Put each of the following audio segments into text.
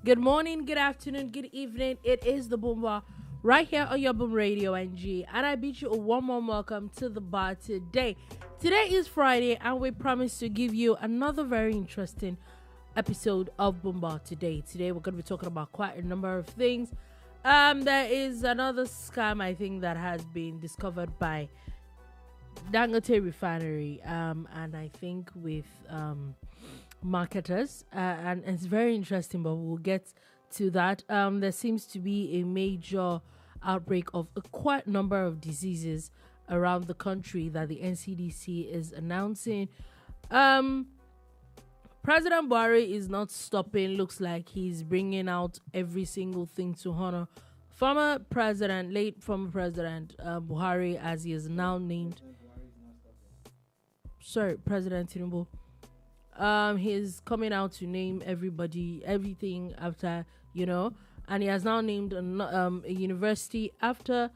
Good morning, good afternoon, good evening. It is the Boom Bar right here on your Boom Radio NG. And I bid you a warm welcome to the bar today. Today is Friday, and we promise to give you another very interesting episode of Boom Bar today. Today, we're going to be talking about quite a number of things. There is another scam, I think, that has been discovered by Dangote refinery, and I think with marketers, and it's very interesting, but we'll get to that. There seems to be a major outbreak of a quite number of diseases around the country that the NCDC is announcing. President Buhari is not stopping. Looks like he's bringing out every single thing to honor late former president Buhari, as he is now named. Sorry, President Tinubu. He's coming out to name everything after, and he has now named a university after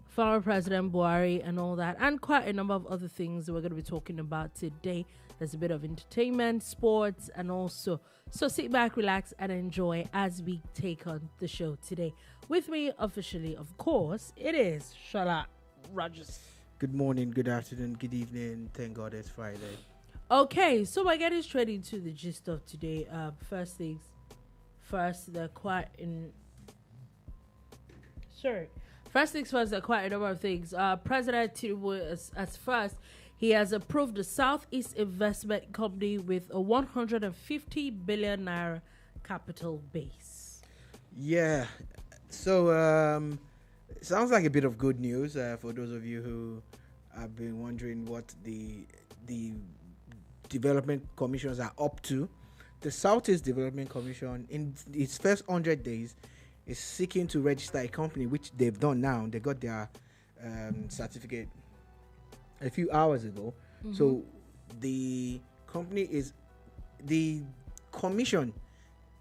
former President Buhari and all that, and quite a number of other things that we're going to be talking about today. There's a bit of entertainment, sports, and also. So sit back, relax, and enjoy as we take on the show today. With me officially, of course, it is Sola Rogers. Good morning, good afternoon, good evening. Thank God it's Friday. Okay, so we're getting straight into the gist of today. First things first, there are quite a number of things. President Tinubu, as first, he has approved the Southeast Investment Company with a 150 billion naira capital base. Yeah, so sounds like a bit of good news for those of you who have been wondering what the development commissions are up to. The Southeast Development Commission, in its first 100 days, is seeking to register a company, which they've done now. They got their certificate a few hours ago. Mm-hmm. So the commission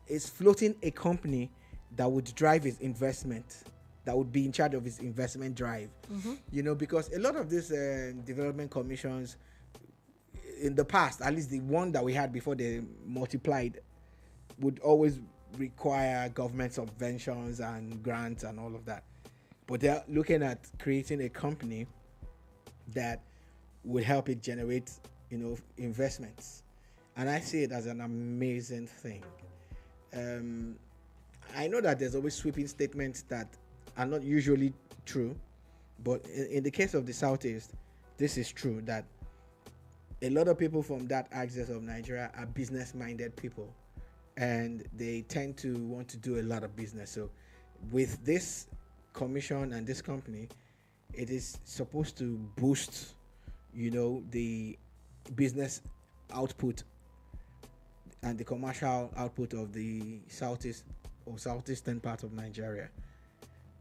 is floating a company that would drive its investment, that would be in charge of its investment drive. Mm-hmm. Because a lot of these development commissions in the past, at least the one that we had before they multiplied, would always require government subventions and grants and all of that. But they're looking at creating a company that would help it generate, investments. And I see it as an amazing thing. I know that there's always sweeping statements that are not usually true, but in the case of the Southeast, this is true, that a lot of people from that axis of Nigeria are business-minded people, and they tend to want to do a lot of business. So with this commission and this company, it is supposed to boost, the business output and the commercial output of the Southeast or southeastern part of Nigeria.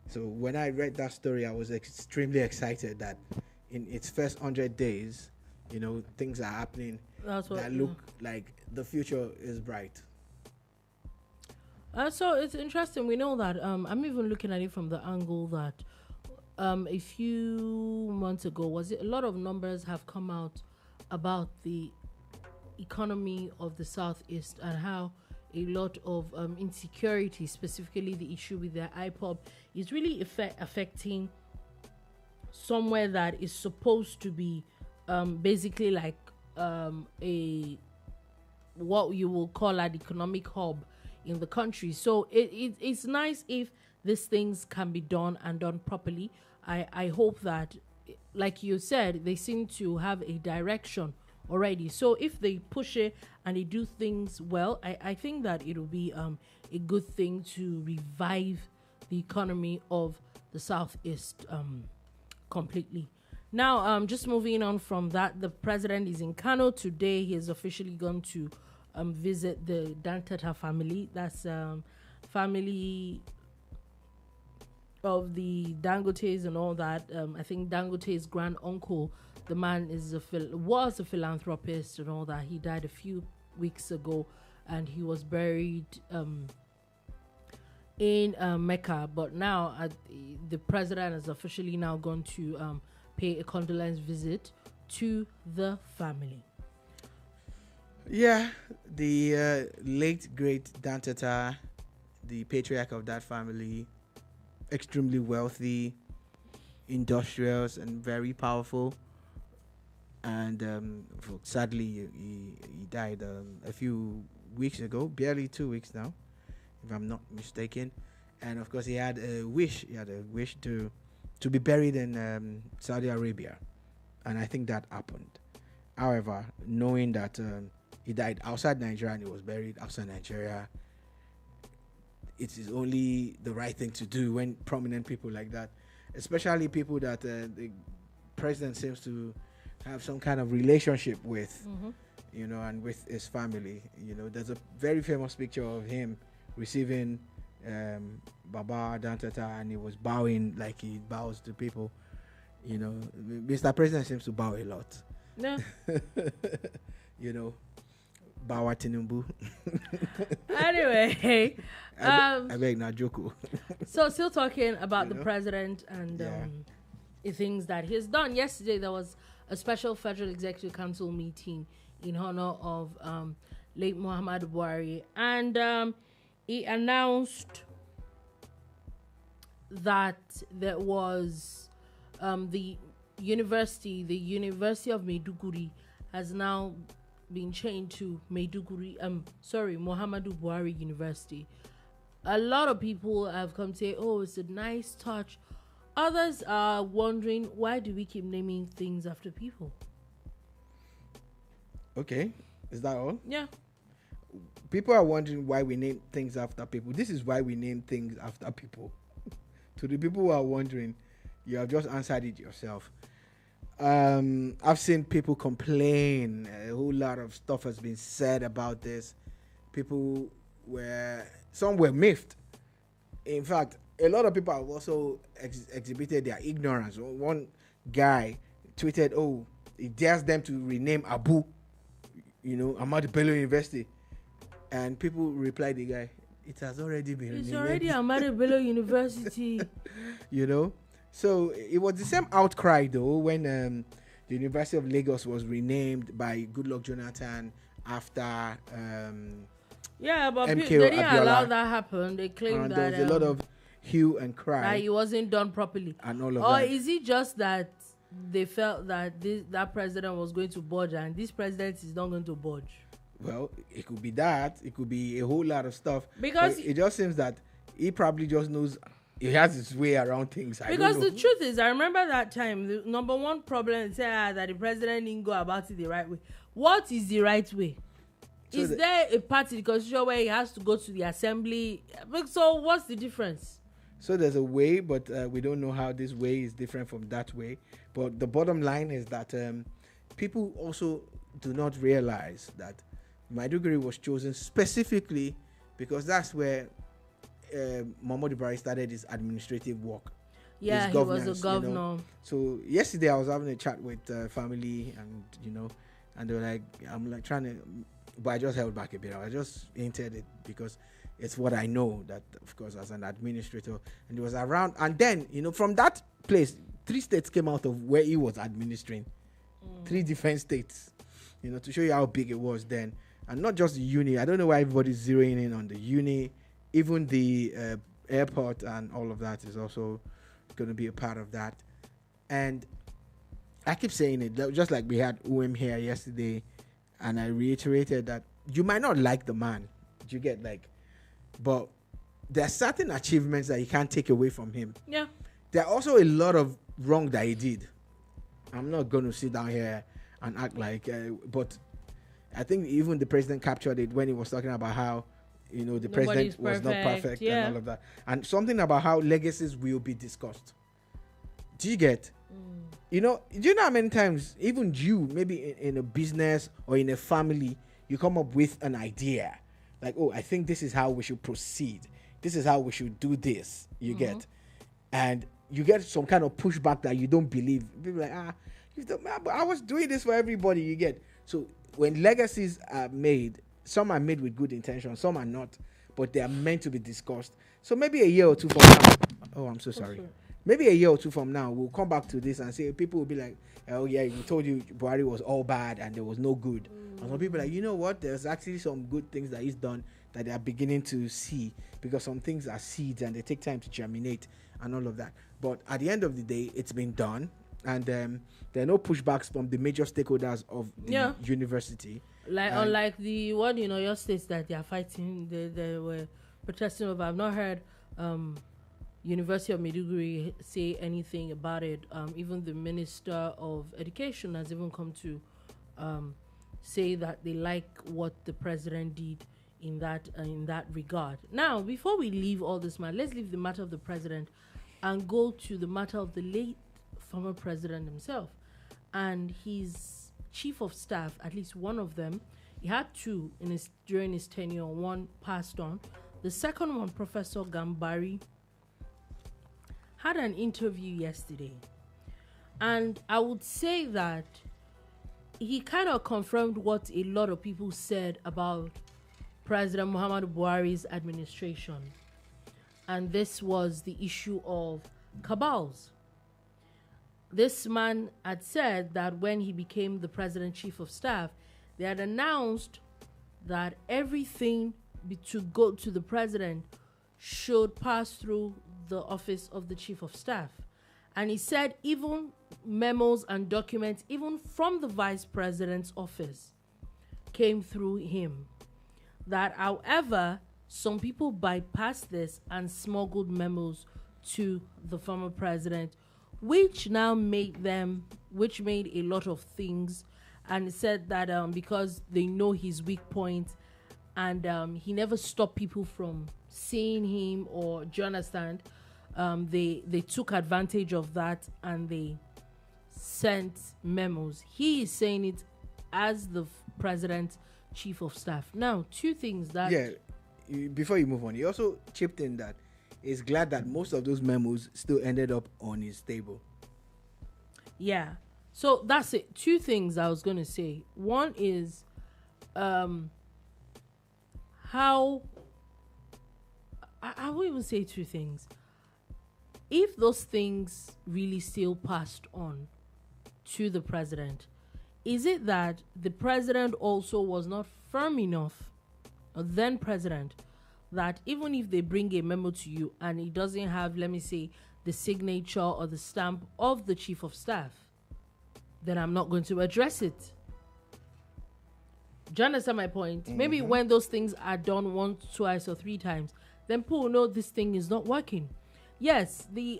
So when I read that story, I was extremely excited that in its first 100 days, things are happening that look like the future is bright. So it's interesting. We know that I'm even looking at it from the angle that a few months ago, a lot of numbers have come out about the economy of the Southeast and how a lot of insecurity, specifically the issue with their IPOB, is really affecting somewhere that is supposed to be basically like what you will call an economic hub in the country. So it's nice if these things can be done and done properly. I hope that, like you said, they seem to have a direction already. So if they push it and they do things well, I think that it will be a good thing to revive the economy of the Southeast completely. Now, just moving on from that, the president is in Kano today. He has officially gone to visit the Dantata family. That's family of the Dangotes and all that. I think Dangote's grand uncle, the man was a philanthropist and all that. He died a few weeks ago, and he was buried in Mecca. But now the president has officially now gone to pay a condolence visit to the family. Yeah, the late great Dantata the patriarch of that family, extremely wealthy, industrious, and very powerful. And sadly, he died a few weeks ago, barely 2 weeks now, if I'm not mistaken. And of course, he had a wish. He had a wish to be buried in Saudi Arabia, and I think that happened. However, knowing that he died outside Nigeria and he was buried outside Nigeria, it is only the right thing to do when prominent people like that, especially people that the president seems to have some kind of relationship with, you know, and with his family. You know, there's a very famous picture of him receiving Baba Dantata, and he was bowing like he bows to people. You know, Mr. President seems to bow a lot. No. You know, Bawa Tinubu. Anyway, I beg na joko. so still talking about the president and the things that he's done. Yesterday there was a special Federal Executive Council meeting in honor of late Muhammadu Buhari, and he announced that there was the University of Maiduguri has now been changed to Muhammadu Buhari University. A lot of people have come to say, oh, it's a nice touch. Others are wondering, why do we keep naming things after people? Okay, is that all? Yeah. People are wondering why we name things after people. This is why we name things after people. To the people who are wondering, you have just answered it yourself. I've seen people complain. A whole lot of stuff has been said about this. Some were miffed. In fact, a lot of people have also exhibited their ignorance. One guy tweeted, "Oh, he dares them to rename Abu, Ahmadu Bello University," and people replied, "The guy, it has already been renamed. It's already Ahmadu Bello University." So it was the same outcry though when the University of Lagos was renamed by Goodluck Jonathan after but MK they didn't Abiola. Allow that happen. They claimed that there was a lot of hue and cry that it wasn't done properly. And all of or that. Is it just that they felt that that president was going to budge and this president is not going to budge? Well, it could be that. It could be a whole lot of stuff. Because it just seems that he probably just knows he has his way around things. Because the truth is, I remember that time, the number one problem is that the president didn't go about it the right way. What is the right way? So is there a part in the constitution where he has to go to the assembly? So what's the difference? So there's a way, but we don't know how this way is different from that way. But the bottom line is that people also do not realize that Maiduguri was chosen specifically because that's where Muhammadu Buhari started his administrative work. Yeah, he was a governor. So yesterday I was having a chat with family, and and they were like, I'm like trying to, but I just held back a bit. I just hinted it because it's what I know, that of course as an administrator, and it was around, and then from that place 3 states came out of where he was administering. 3 different states, to show you how big it was then. And not just the uni. I don't know why everybody's zeroing in on the uni. Even the airport and all of that is also going to be a part of that. And I keep saying it, just like we had UM here yesterday, and I reiterated that you might not like the man, you get but there are certain achievements that you can't take away from him. Yeah. There are also a lot of wrong that he did. I'm not going to sit down here and act like, but I think even the president captured it when he was talking about how the president was not perfect and all of that. And something about how legacies will be discussed. Do you get? Do you know how many times, even you, maybe in a business or in a family, you come up with an idea. Like, oh, I think this is how we should proceed. This is how we should do this. You get? And you get some kind of pushback that you don't believe. People are like, but I was doing this for everybody. You get? So when legacies are made, some are made with good intention, some are not, but they are meant to be discussed. So maybe a year or two from now, oh, I'm so sorry. Sure. Maybe a year or two from now, we'll come back to this and say, people will be like, oh yeah, we told you Buhari was all bad and there was no good. And some people are like, you know what? There's actually some good things that he's done that they are beginning to see, because some things are seeds and they take time to germinate and all of that. But at the end of the day, it's been done, and there are no pushbacks from the major stakeholders of the university. Like unlike the one in your states that they are fighting, they were protesting over. I've not heard University of Maiduguri say anything about it. Even the Minister of Education has even come to say that they like what the president did in that regard. Now, before we leave all this matter, let's leave the matter of the president and go to the matter of the late former president himself and his chief of staff. At least one of them, he had two during his tenure. One passed on. The second one, Professor Gambari, had an interview yesterday, and I would say that he kind of confirmed what a lot of people said about President Muhammadu Buhari's administration, and this was the issue of cabals. This man had said that when he became the president chief of staff, they had announced that everything to go to the president should pass through the office of the chief of staff. And he said even memos and documents, even from the vice president's office, came through him. That, however, some people bypassed this and smuggled memos to the former president, which made a lot of things. And he said that because they know his weak points, and he never stopped people from seeing him, or do you understand? They took advantage of that and they sent memos. He is saying it as the president's chief of staff. Now, two things that... before you move on, he also chipped in that he's glad that most of those memos still ended up on his table. Yeah. So that's it. Two things I was going to say. One is how... I won't even say two things. If those things really still passed on to the president, is it that the president also was not firm enough, or then president, that even if they bring a memo to you and it doesn't have, let me say, the signature or the stamp of the chief of staff, then I'm not going to address it? Do you understand my point? Mm-hmm. Maybe when those things are done once, twice, or three times, then people know this thing is not working. Yes, the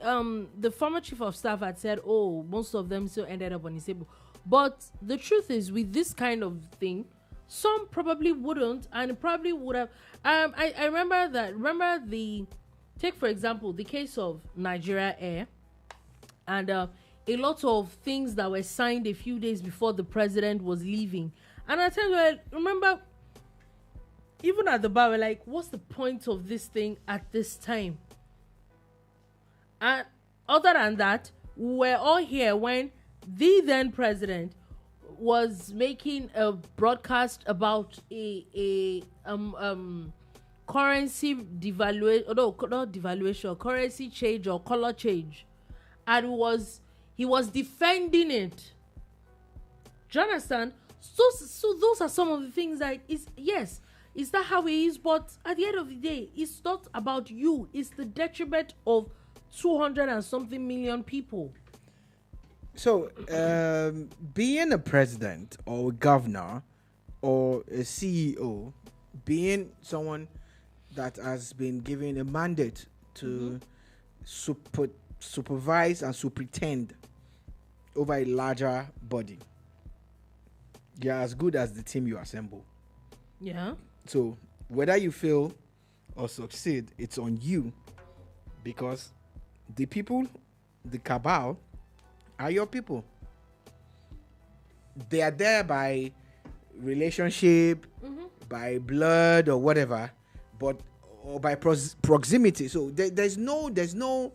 former chief of staff had said, oh, most of them still ended up on his table. But the truth is, with this kind of thing, some probably wouldn't, and probably would have. I remember take for example the case of Nigeria Air, and a lot of things that were signed a few days before the president was leaving. And I tell you, I remember even at the bar, we're like, what's the point of this thing at this time? And other than that, we're all here when the then president was making a broadcast about a currency devaluation, not devaluation, currency change or color change, and he was defending it. Do you understand? So those are some of the things that is that how it is? But at the end of the day, it's not about you. It's the detriment of 200 and something million people. So, being a president or a governor or a CEO, being someone that has been given a mandate to supervise and superintend over a larger body, you're as good as the team you assemble. Yeah. So, whether you fail or succeed, it's on you, because the people, the cabal, are your people. They are there by relationship, by blood or whatever, or by proximity. So there's no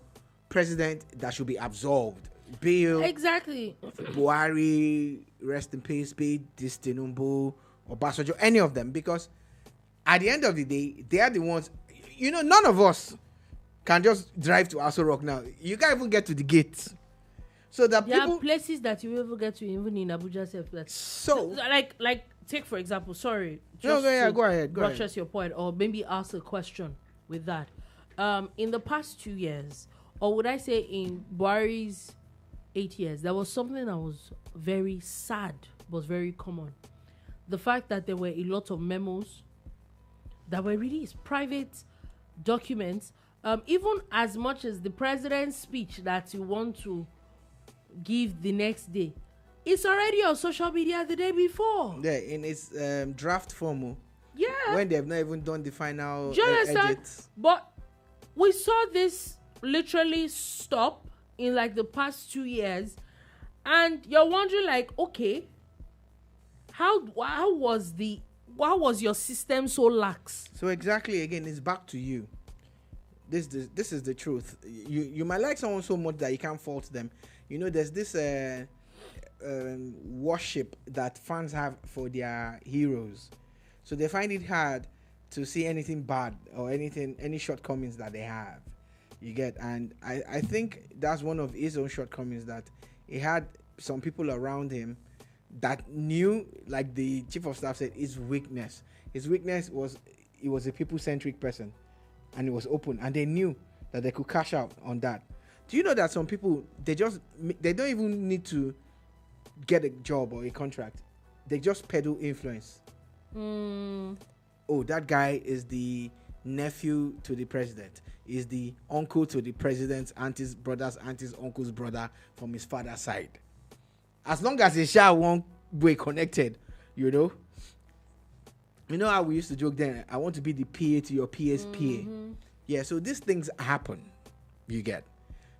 president that should be absolved. Bill, exactly. Buhari, rest in peace, be this Tinubu or Basojo, any of them, because at the end of the day, they are the ones. You know, none of us can just drive to Aso Rock now. You can't even get to the gate. So that there people, are places that you will ever get to, even in Abuja. So like take for example, sorry, No, just go ahead. buttress your point, or maybe ask a question with that. In the past 2 years, or would I say in Buhari's 8 years, there was something that was very sad, was very common. The fact that there were a lot of memos that were released, private documents, even as much as the president's speech that you want to give the next day. It's already on social media the day before. Yeah, in its draft form. Yeah. When they have not even done the final Do you understand? edits. But we saw this literally stop in like the past 2 years, and you're wondering like, okay, how was your system so lax? So exactly, again, it's back to you. This is the truth. You might like someone so much that you can't fault them. You know, there's this worship that fans have for their heroes, so they find it hard to see anything bad or any shortcomings that they have. You get, and I think that's one of his own shortcomings, that he had some people around him that knew, like the chief of staff said, his weakness. His weakness was he was a people-centric person, and it was open, and they knew that they could cash out on that. Do you know that some people, they don't even need to get a job or a contract, they just peddle influence. Oh, that guy is the nephew to the president, is the uncle to the president's auntie's brother's auntie's uncle's brother from his father's side. As long as they share one way connected, you know how we used to joke then, I want to be the PA to your PA's PA. Yeah, so these things happen, you get.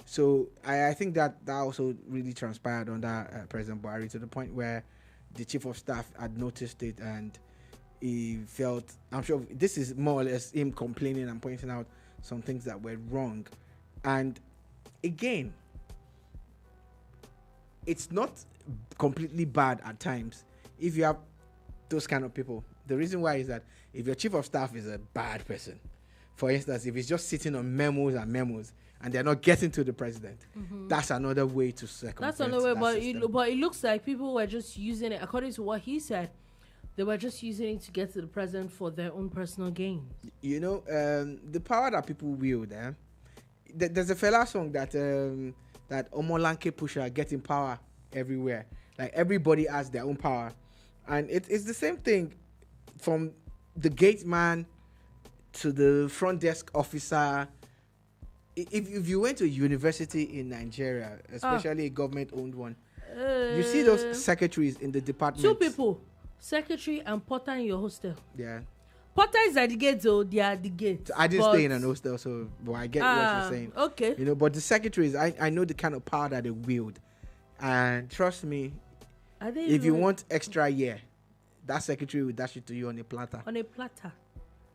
So I think that also really transpired under President Buhari, to the point where the chief of staff had noticed it, and he felt, I'm sure this is more or less him complaining and pointing out some things that were wrong. And again, it's not completely bad at times if you have those kind of people. The reason why is that if your chief of staff is a bad person, for instance, if he's just sitting on memos and they're not getting to the president, that's another way to circumvent. That's another way, but it looks like people were just using it, according to what he said, they were just using it to get to the president for their own personal gain. You know, the power that people wield. There's a fella song that that Omolanke pusher getting power everywhere. Like everybody has their own power, and it's the same thing from the gate man to the front desk officer. If you went to a university in Nigeria, especially a government-owned one, you see those secretaries in the department. 2 people, secretary and porter in your hostel. Yeah. Porter is at the gate, though. They are at the gate. I didn't stay in an hostel, so I get what you're saying. Okay. You know, but the secretaries, I know the kind of power that they wield. And trust me, if you want extra year, that secretary will dash it to you on a platter. On a platter.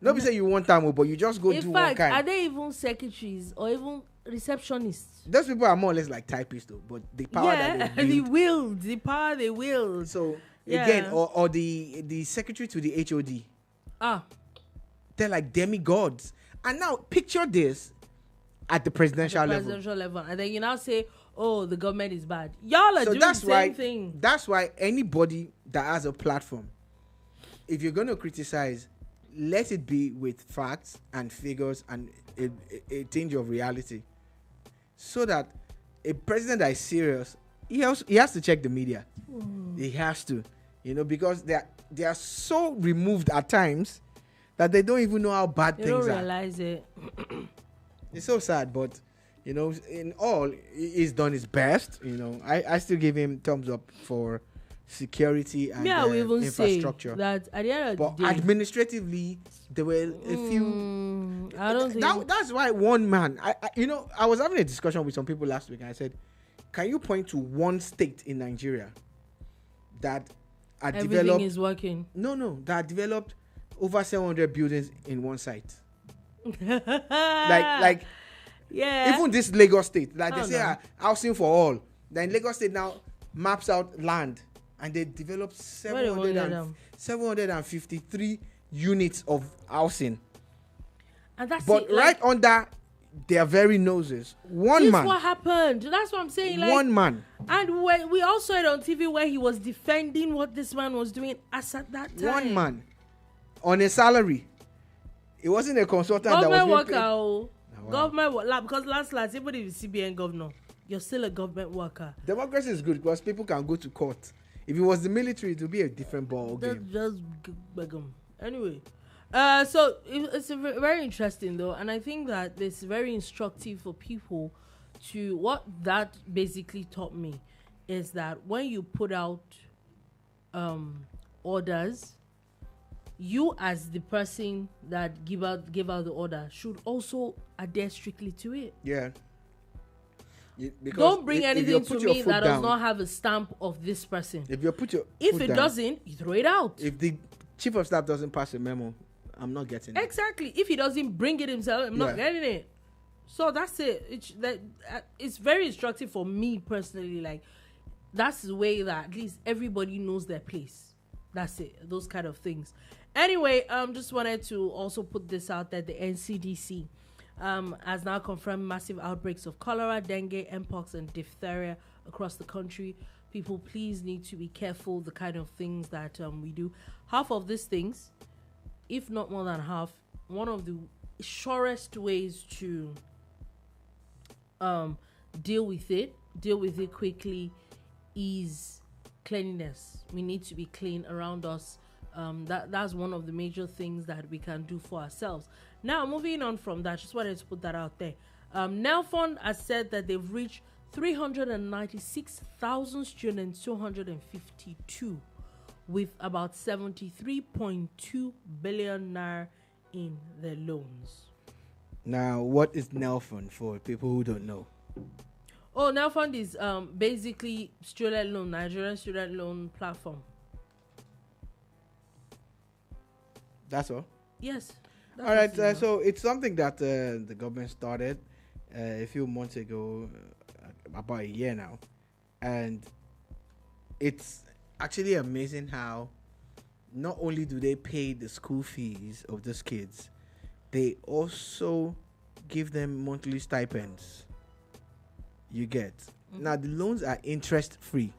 Nobody say you want time, but you just go do one kind. Are they even secretaries or even receptionists? Those people are more or less like typists, though. But the power that they wield, the power they wield. So again, or the secretary to the HOD. They're like demigods. And now picture this at the presidential level. And then you now say, oh, the government is bad. Y'all are doing the same thing. That's why anybody that has a platform, if you're going to criticize, let it be with facts and figures and a tinge of reality, so that a president that is serious, he has to check the media. He has to, because they are so removed at times that they don't even know how bad things are. They don't realize it. It's so sad, but in all, he's done his best. I still give him thumbs up for security and infrastructure. Say that at the end of the day, administratively, there were a few. I don't think that's why one man. I was having a discussion with some people last week, and I said, "Can you point to one state in Nigeria that everything is working?" No, that developed over 700 buildings in one site. like yeah. Even this Lagos State, like they say, housing for all. Then Lagos State now maps out land. And they developed 753 units of housing. And that's but right under their very noses. One This man. what happened. That's what I'm saying. Like, One man. And we all saw it on TV where he was defending what this man was doing as at that time. One man. On a salary. It wasn't a consultant Government that was worker. Oh. wow. Government worker. Because last, even if you're CBN governor, you're still a government worker. Democracy is good because people can go to court. If it was the military, it would be a different ball game. Anyway, so it's very interesting though, and I think that it's very instructive for people to. What that basically taught me is that when you put out orders, you as the person that give out the order should also adhere strictly to it. Yeah. Don't bring anything to me that does down, not have a stamp of this person. If you put your if foot it down, doesn't, you throw it out. If the chief of staff doesn't pass a memo, I'm not getting it. Exactly. If he doesn't bring it himself, I'm not getting it. So that's it. It's very instructive for me personally. Like, that's the way that at least everybody knows their place. That's it. Those kind of things. Anyway, just wanted to also put this out that the NCDC has now confirmed massive outbreaks of cholera, dengue, Mpox, and diphtheria across the country. People, please need to be careful the kind of things that we do. Half of these things, if not more than half, one of the surest ways to deal with it quickly is cleanliness. We need to be clean around us. That's one of the major things that we can do for ourselves. Now, moving on from that, just wanted to put that out there. NELFUND has said that they've reached 396,000 students, 252, with about 73.2 billion naira in their loans. Now, what is NELFUND for people who don't know? Oh, NELFUND is basically student loan, Nigerian student loan platform. That's all? Yes. All right, so it's something that the government started a few months ago, about a year now. And it's actually amazing how not only do they pay the school fees of those kids, they also give them monthly stipends. You get. Mm-hmm. Now, the loans are interest-free.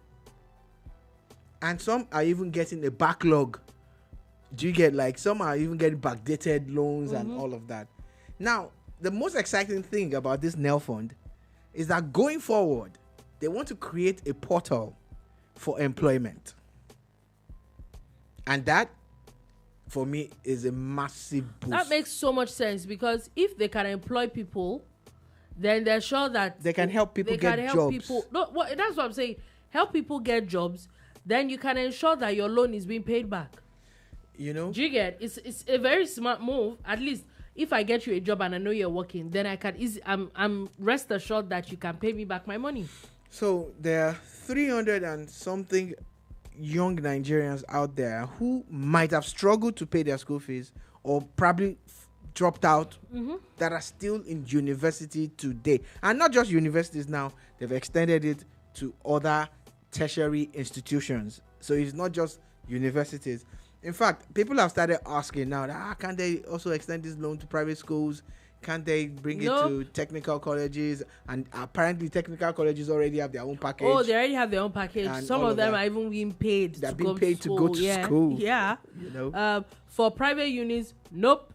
And some are even getting a backlog. Do you get, like, some are even getting backdated loans and all of that. Now, the most exciting thing about this NELFUND is that going forward, they want to create a portal for employment. And that, for me, is a massive boost. That makes so much sense, because if they can employ people, then they're sure that they can help people get jobs. That's what I'm saying. Help people get jobs, then you can ensure that your loan is being paid back. You know? Do you get? It's a very smart move. At least if I get you a job and I know you're working, then I can I'm rest assured that you can pay me back my money. So there are 300 and something young Nigerians out there who might have struggled to pay their school fees or probably dropped out, that are still in university today. And not just universities now, they've extended it to other tertiary institutions. So it's not just universities. In fact, people have started asking now that can't they also extend this loan to private schools? Can't they bring it to technical colleges? And apparently technical colleges already have their own package. Oh, they already have their own package. And some of them are even being paid. They're being paid to go to school. Yeah. You know? For private unis, nope.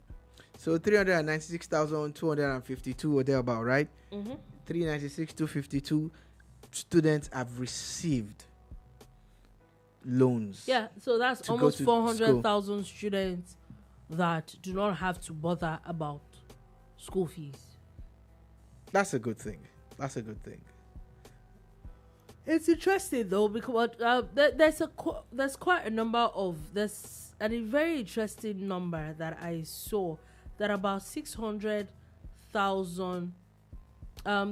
So 396,252 or thereabout, right? 396,252 students have received loans. Yeah, so that's almost 400,000 students that do not have to bother about school fees. That's a good thing. It's interesting though, because there's quite a number of and a very interesting number that I saw, that about 600,000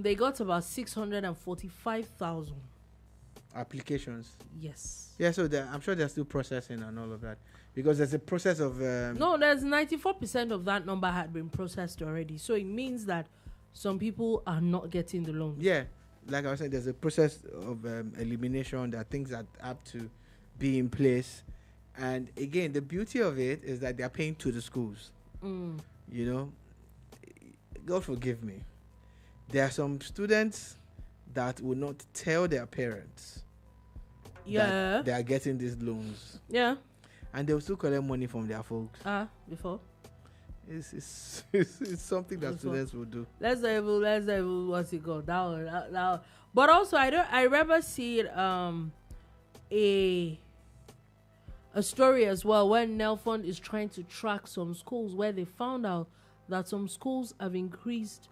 they got about 645,000 applications. Yes. Yeah, so I'm sure they're still processing and all of that, because there's a process of no, there's 94% of that number had been processed already, so it means that some people are not getting the loans. Yeah, like I was saying, there's a process of elimination. There are things that have to be in place. And again, the beauty of it is that they're paying to the schools. You know, God forgive me. there are some students that will not tell their parents that they are getting these loans. Yeah. And they'll still collect money from their folks. Before. It's something that students will do. Let's even what's it called? That one. But also I remember seeing a story as well when NELFUND is trying to track some schools where they found out that some schools have increased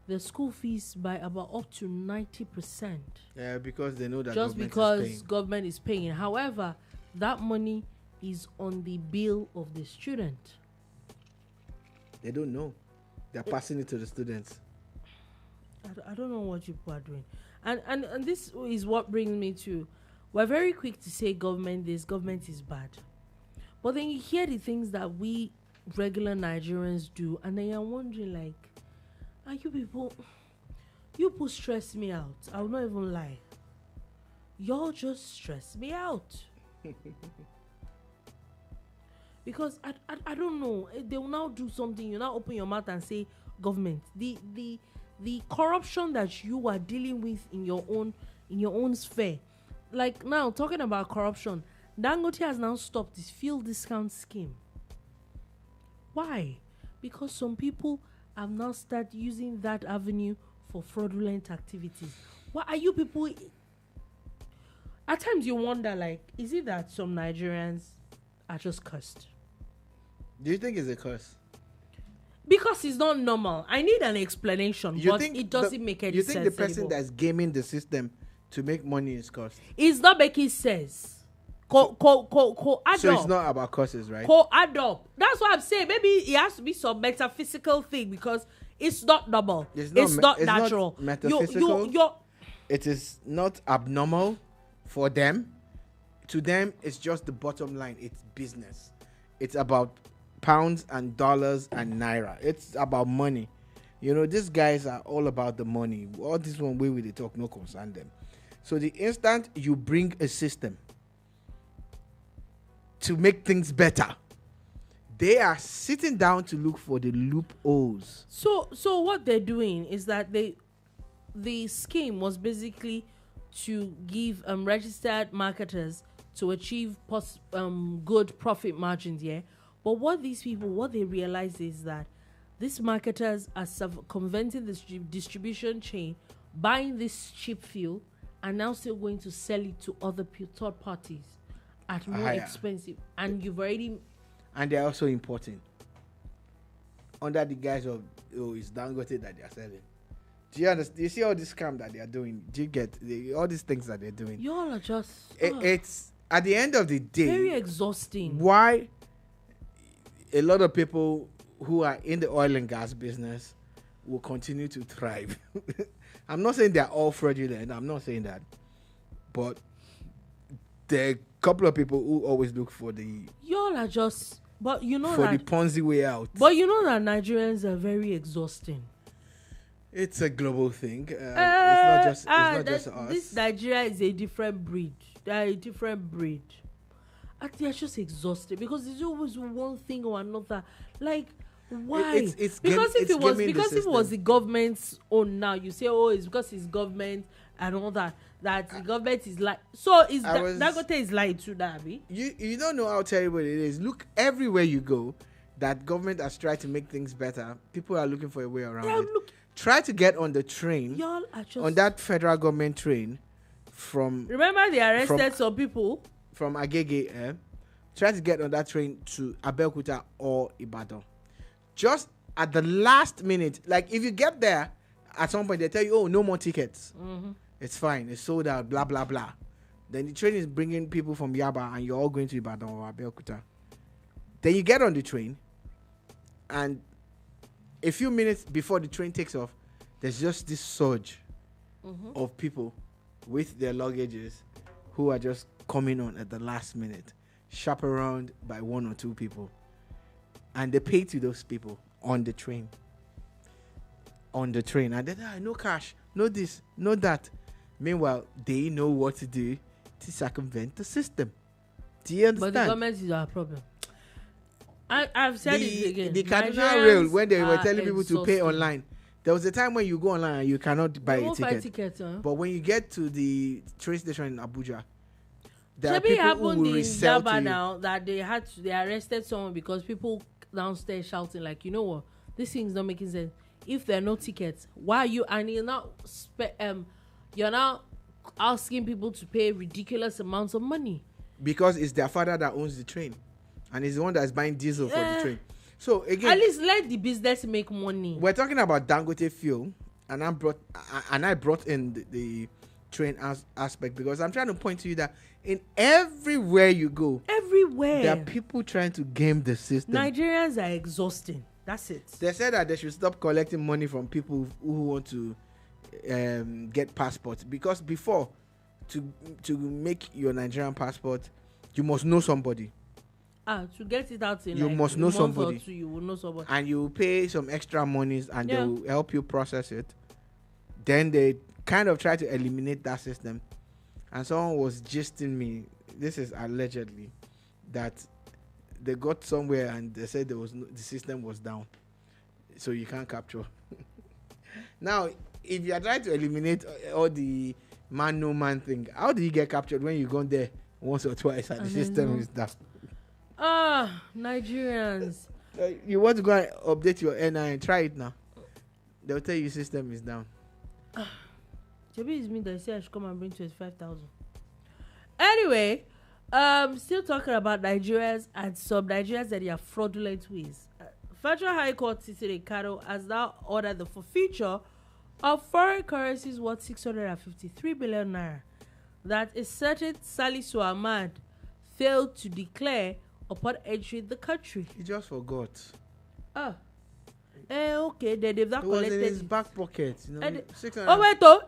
the school fees by about up to 90%. Yeah, because they know that just because government is paying. However, that money is on the bill of the student. They don't know. They're passing it to the students. I don't know what people are doing. And this is what brings me to, we're very quick to say government is bad. But then you hear the things that we regular Nigerians do, and then you're wondering, like, are you people stress me out. I will not even lie. Y'all just stress me out. Because I don't know. They will now do something. You now open your mouth and say government. The corruption that you are dealing with in your own sphere. Like now, talking about corruption, Dangote has now stopped this fuel discount scheme. Why? Because some people have now started using that avenue for fraudulent activities. Why are you people? At times you wonder, like, is it that some Nigerians are just cursed? Do you think it's a curse? Because it's not normal. I need an explanation, but it doesn't make any sense. You think the person anymore that's gaming the system to make money is cursed? It's not making sense. Add so up. It's not about curses, right? Add up. That's what I'm saying. Maybe it has to be some metaphysical thing because it's not normal. It's not natural. Not metaphysical. It is not abnormal for them. To them, it's just the bottom line. It's business. It's about pounds and dollars and naira. It's about money. You know, these guys are all about the money. All this one way they talk, no concern them. So the instant you bring a system to make things better, they are sitting down to look for the loopholes. So what they're doing is that the scheme was basically to give registered marketers to achieve good profit margins, yeah. But what they realize is that these marketers are converting this distribution chain, buying this cheap fuel, and now still going to sell it to other third parties at more expensive. And you've already... And they're also importing. Under the guise of, it's Dangote that they're selling. Do you understand? Do you see all this scam that they're doing? Do you get all these things that they're doing? Y'all are just... It's, at the end of the day... very exhausting. Why a lot of people who are in the oil and gas business will continue to thrive. I'm not saying they're all fraudulent. I'm not saying that. But there are a couple of people who always look for the... Y'all are just... But you know for the Ponzi way out. But you know that Nigerians are very exhausting. It's a global thing. It's not just us. This Nigeria is a different breed. They are a different breed. And they are just exhausted because there's always one thing or another. Like, why? Because if it was the government's own now, you say, oh, it's because it's government and all that. That the government is like, so is Dangote is lying to that, Abi? You don't know how terrible it is. Look, everywhere you go, that government has tried to make things better. People are looking for a way around it. Try to get on the train, y'all are just... on that federal government train from... Remember they arrested some people? From Agege, try to get on that train to Abeokuta or Ibadan. Just at the last minute, like if you get there, at some point they tell you, oh, no more tickets. Mm-hmm. It's fine, it's sold out, blah, blah, blah. Then the train is bringing people from Yaba and you're all going to Ibadan or Abeokuta. Then you get on the train and a few minutes before the train takes off, there's just this surge of people with their luggages who are just coming on at the last minute, chaperoned by one or two people. And they pay to those people on the train. And then, no cash, no this, no that. Meanwhile, they know what to do to circumvent the system. Do you understand? But the government is our problem. I've said it again. The Cardinal Rail, when they were telling people to pay online, There was a time when you go online and you cannot buy a ticket. Huh? But when you get to the train station in Abuja, there are Maybe people happened who will in resell to Daba you. now that they arrested someone because people downstairs shouting like, you know what, this thing's not making sense. If there are no tickets, why are you? And you're now asking people to pay ridiculous amounts of money Because it's their father that owns the train, and he's the one that's buying diesel for the train. So again, at least let the business make money. we're talking about Dangote fuel, and I brought in the train aspect because I'm trying to point to you that in everywhere you go, there are people trying to game the system. Nigerians are exhausting. That's it. They said that they should stop collecting money from people who want to get passports, because before, to make your Nigerian passport, you must know somebody. To get it out in You like must a know month somebody. or two, you will know somebody. And you pay some extra monies and they will help you process it. Then they kind of try to eliminate that system. And someone was gisting me, this is allegedly, that they got somewhere and they said the system was down. So you can't capture. Now, if you are trying to eliminate all the man no man thing, how do you get captured when you go there once or twice and the system is down? Nigerians. You want to go and update your NI and try it now. They'll tell you system is down. Maybe it's me that say I should come and bring 25,000. Anyway, still talking about Nigerians and some Nigerians that they are fraudulent ways. Federal High Court sitting in Kano has now ordered the forfeiture of foreign currencies worth 653 billion naira that a certain Salisu Ahmad failed to declare upon entering the country. He just forgot. Okay, they've not it was collected in his back pocket. You know,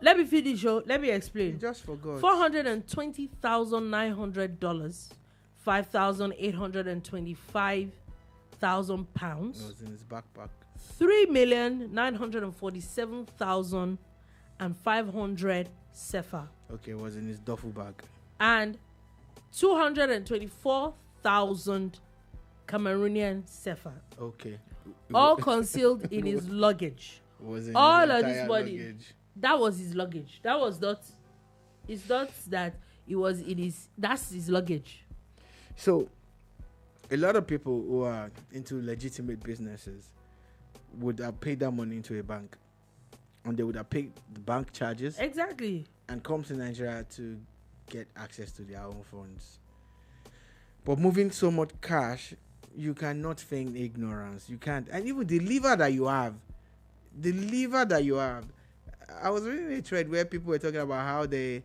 let me finish. Let me explain. He just forgot. $420,900, £5,825,000. It was in his backpack. 3,947,500 sefa. Okay, it was in his duffel bag. And 224,000 Cameroonian sefa. Okay. All concealed in his luggage. Was in all his of this body. luggage. That was his luggage. That was not. It's not that it was. It is. That's his luggage. So, a lot of people who are into legitimate businesses would have paid that money into a bank, and they would have paid the bank charges. Exactly. And come to Nigeria to get access to their own funds. But moving so much cash, you cannot feign ignorance. You can't. And even the liver that you have, I was reading a thread where people were talking about how they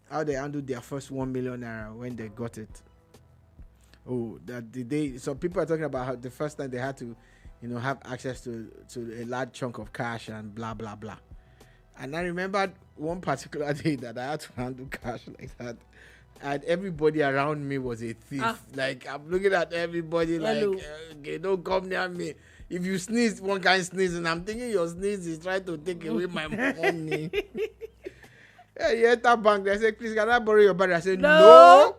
handled their first 1 million naira when they got it. Oh, that the day. So people are talking about how the first time they had to, have access to a large chunk of cash and blah blah blah. And I remembered one particular day that I had to handle cash like that. And everybody around me was a thief. Like, I'm looking at everybody like, okay, don't come near me. If you sneeze, one guy sneeze, and I'm thinking your sneeze is trying to take away my money. Yeah, you enter bank, they say, please, can I borrow your battery? I say, no.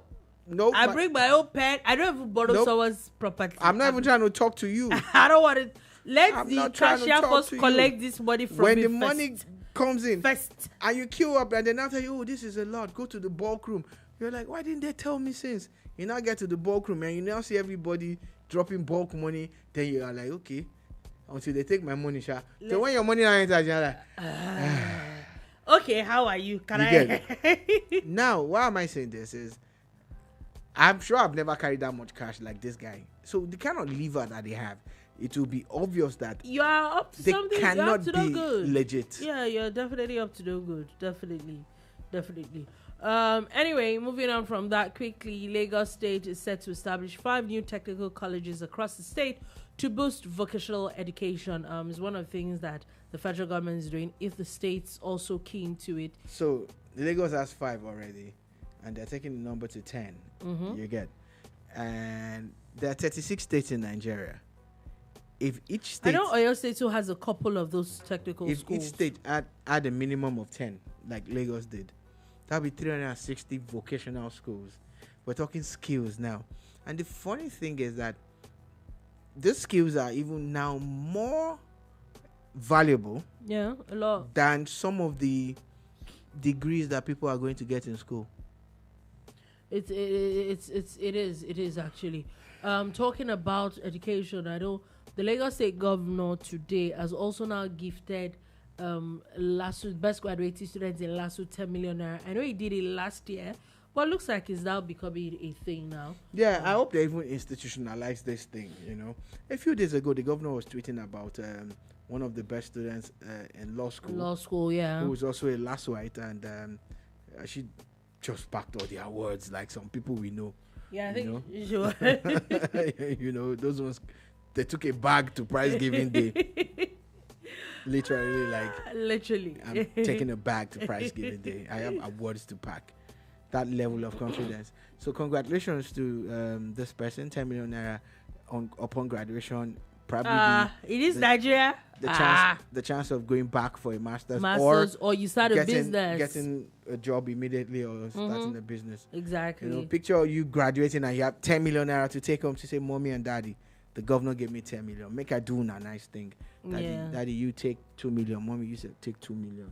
I bring my own pen. I don't even borrow someone's property. I'm not even trying to talk to you. I don't want it. Let the cashier first collect this money from me. When the money comes in first, and you queue up, and then after you, this is a lot, go to the bulk room. You're like, why didn't they tell me since? You now get to the bulk room and you now see everybody dropping bulk money. Then you are like, okay, until they take my money, sha. So when your money now enters, you're like, okay, how are you? Can I? Now, why am I saying this is, I'm sure I've never carried that much cash like this guy. So the kind of liver that they have, it will be obvious that you are up to they something. cannot you be good. legit. Yeah, you're definitely up to no good. Definitely. Anyway, moving on from that quickly, Lagos State is set to establish 5 new technical colleges across the state to boost vocational education. Is one of the things that the federal government is doing, if the state's also keen to it. So Lagos has 5 already, and they're taking the number to 10. You get, and there are 36 states in Nigeria. If each state, I know Oyo State too has a couple of those technical schools. If each state add a minimum of 10, like Lagos did, that'll be 360 vocational schools. We're talking skills now. And the funny thing is that these skills are even now more valuable Yeah, a lot. than some of the degrees that people are going to get in school. It is actually. Talking about education, I know the Lagos State Governor today has also now gifted LASU best graduating students in LASU 10 million naira. I know he did it last year, but it looks like it's now becoming a thing now. Yeah, I hope they even institutionalize this thing. A few days ago, the governor was tweeting about one of the best students in law school. Law school, yeah. Who was also a LASUite, and she just packed all the awards like some people we know. Yeah, I think sure. Those ones, they took a bag to prize giving day. Literally, I'm taking a bag to prize giving day. I have awards to pack. That level of confidence. So congratulations to this person, 10 million naira upon graduation. Probably it is Nigeria. The chance of going back for a master's or you start a business, getting a job immediately, or starting a business. Exactly. Picture you graduating and you have 10 million naira to take home to say, "Mommy and Daddy, the governor gave me 10 million. Make I do a nice thing. Daddy, you take 2 million. Mommy, you say take 2 million.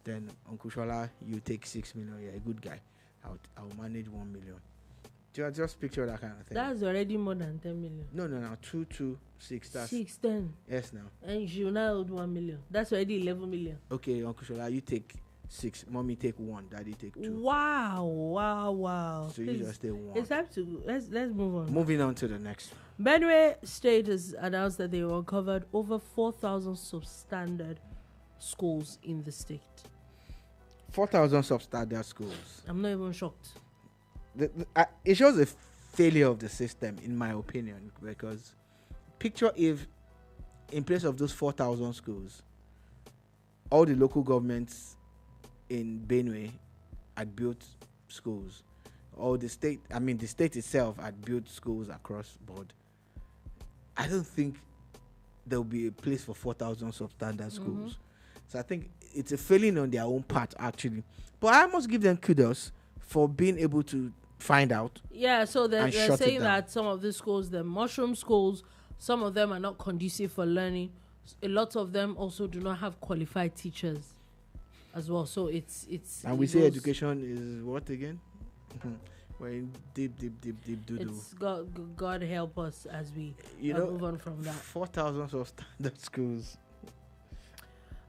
Then Uncle Sola, you take 6 million. You're a good guy. I'll manage 1 million." Just picture that kind of thing. That's already more than 10 million. No. 2, 2, 6. That's 6, 10. Yes, now. And you now hold 1 million. That's already 11 million. Okay, Uncle Sola, you take 6. Mommy take 1. Daddy take 2. Wow. So you just take 1. It's time to let's move on. Moving on to the next. Benue State has announced that they uncovered over 4,000 substandard schools in the state. 4,000 substandard schools. I'm not even shocked. It shows a failure of the system, in my opinion, because picture if in place of those 4,000 schools, all the local governments in Benue had built schools, or the state itself had built schools across board. I don't think there will be a place for 4,000 substandard schools. So I think it's a failing on their own part, actually. But I must give them kudos for being able to find out. Yeah, so they're saying that some of these schools, the mushroom schools, some of them are not conducive for learning. A lot of them also do not have qualified teachers as well. So it's and we say education is what again? We're in deep doo-doo. It's God help us as we move on from that. 4,000 substandard schools.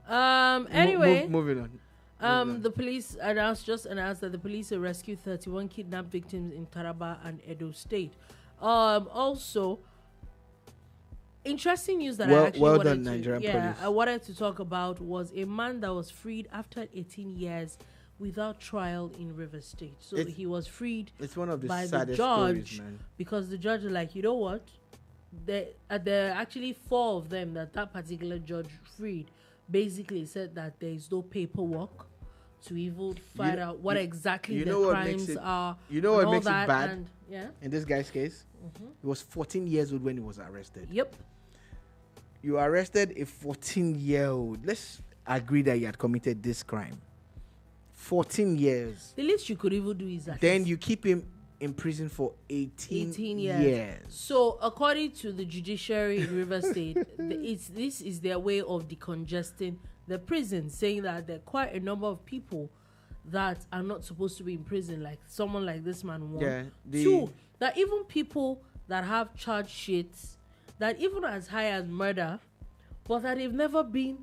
Anyway, moving on. The police announced that the police have rescued 31 kidnapped victims in Taraba and Edo State. Also, interesting news that I wanted to talk about was a man that was freed after 18 years without trial in River State. So he was freed. It's one of the by saddest the judge stories, man. Because the judge was like, you know what? There are actually 4 of them that particular judge freed. Basically said that there is no paperwork to even find out what exactly the crimes are. You know what makes it bad? In this guy's case, he was 14 years old when he was arrested. Yep. You arrested a 14-year-old. Let's agree that he had committed this crime. 14 years. The least you could even do is that. Then you keep him in prison for 18 years. So, according to the judiciary in River State, this is their way of decongesting the prison, saying that there are quite a number of people that are not supposed to be in prison, like someone like this man. 1. 2, that even people that have charge sheets, that even as high as murder, but that they've never been